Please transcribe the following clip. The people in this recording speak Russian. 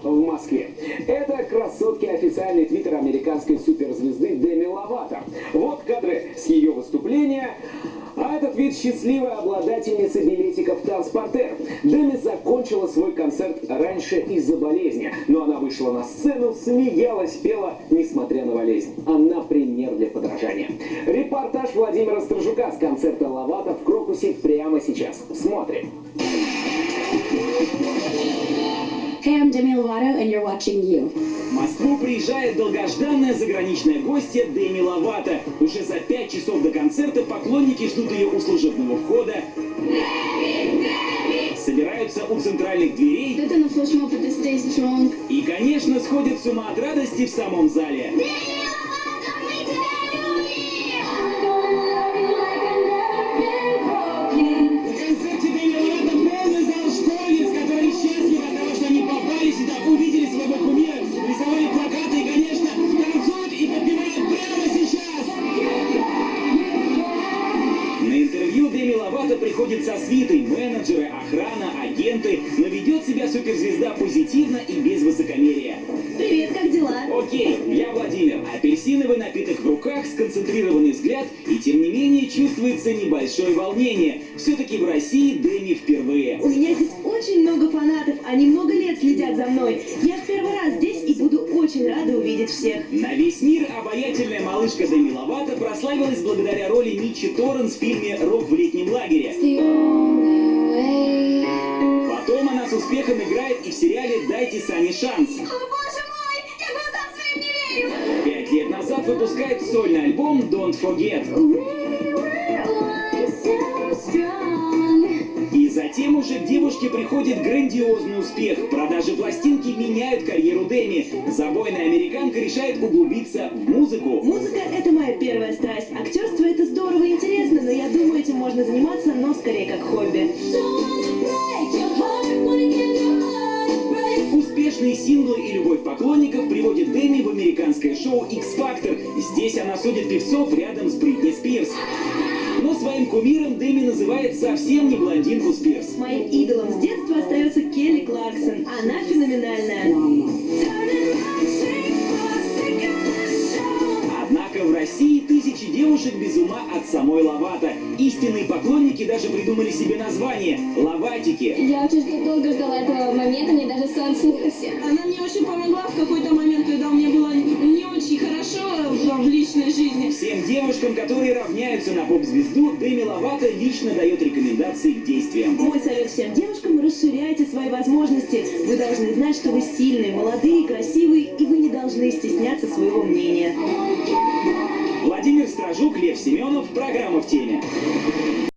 в Москве. Это красотки официальный твиттер американской суперзвезды Деми Ловато. Вот кадры с ее выступления. А этот вид счастливой обладательницы билетиков в танцпортер. Деми закончила свой концерт раньше из-за болезни. Но она вышла на сцену, смеялась, пела, несмотря на болезнь. Она пример для подражания. Репортаж Владимира Стражука с концерта Ловато в Крокусе прямо сейчас. Смотрим. Hey, I'm Demi Lovato, and you're watching You. В Москву приезжает долгожданная заграничная гостья Деми Ловато. Уже за 5 часов до концерта поклонники ждут ее у служебного входа. Собираются у центральных дверей. И, конечно, сходят с ума от радости в самом зале. Увидели своего кумира, рисовали плакаты и, конечно, танцуют и подпевают прямо сейчас. На интервью Деми Ловато приходит со свитой: менеджеры, охрана, агенты, но ведет себя суперзвезда позитивно и без высокомерия. Привет, как дела? Окей, я Владимир. Апельсиновый напиток в руках, сконцентрированный взгляд, и тем не менее чувствуется небольшое волнение. Все-таки в России Деми впервые. У меня здесь очень много фанатов, они много лет следят за мной. Я в первый раз здесь и буду очень рада увидеть всех. На весь мир обаятельная малышка Деми Ловато прославилась благодаря роли Митчи Торренс в фильме «Рок в летнем лагере». Потом она с успехом играет и в сериале «Дайте Сане шанс». О, боже мой! Я глазам своим не верю! 5 лет назад выпускает сольный альбом «Don't Forget». И затем уже к девушке приходит грандиозный успех. Продажи пластинки меняют карьеру Деми. Забойная американка решает углубиться в музыку. Музыка — это моя первая страсть. Актерство — это здорово и интересно, но я думаю, этим можно заниматься, но скорее как хобби. Успешные синглы и любовь поклонников приводят Деми в американское шоу X-Factor. Здесь она судит певцов рядом с Бритни Спирс. Но своим кумиром Деми называет совсем не блондинку Спирс. Моим идолом с детства остается Келли Кларксон. Она феноменальная. Однако в России тысячи девушек без ума от самой Ловато. Истинные поклонники даже придумали себе название – Ловатики. Я очень долго ждала этого момента, мне даже сон снился. Она мне очень помогла в какой-то момент, когда у меня было не очень хорошо в личной жизни. Всем девушкам, которые равняются на поп-звезду, Деми Ловато лично дает рекомендации к действиям. Мой совет всем девушкам: расширяйте свои возможности. Вы должны знать, что вы сильные, молодые, красивые, и вы не должны стесняться своего мнения. Владимир Стражук, Лев Семенов. Программа «В теме».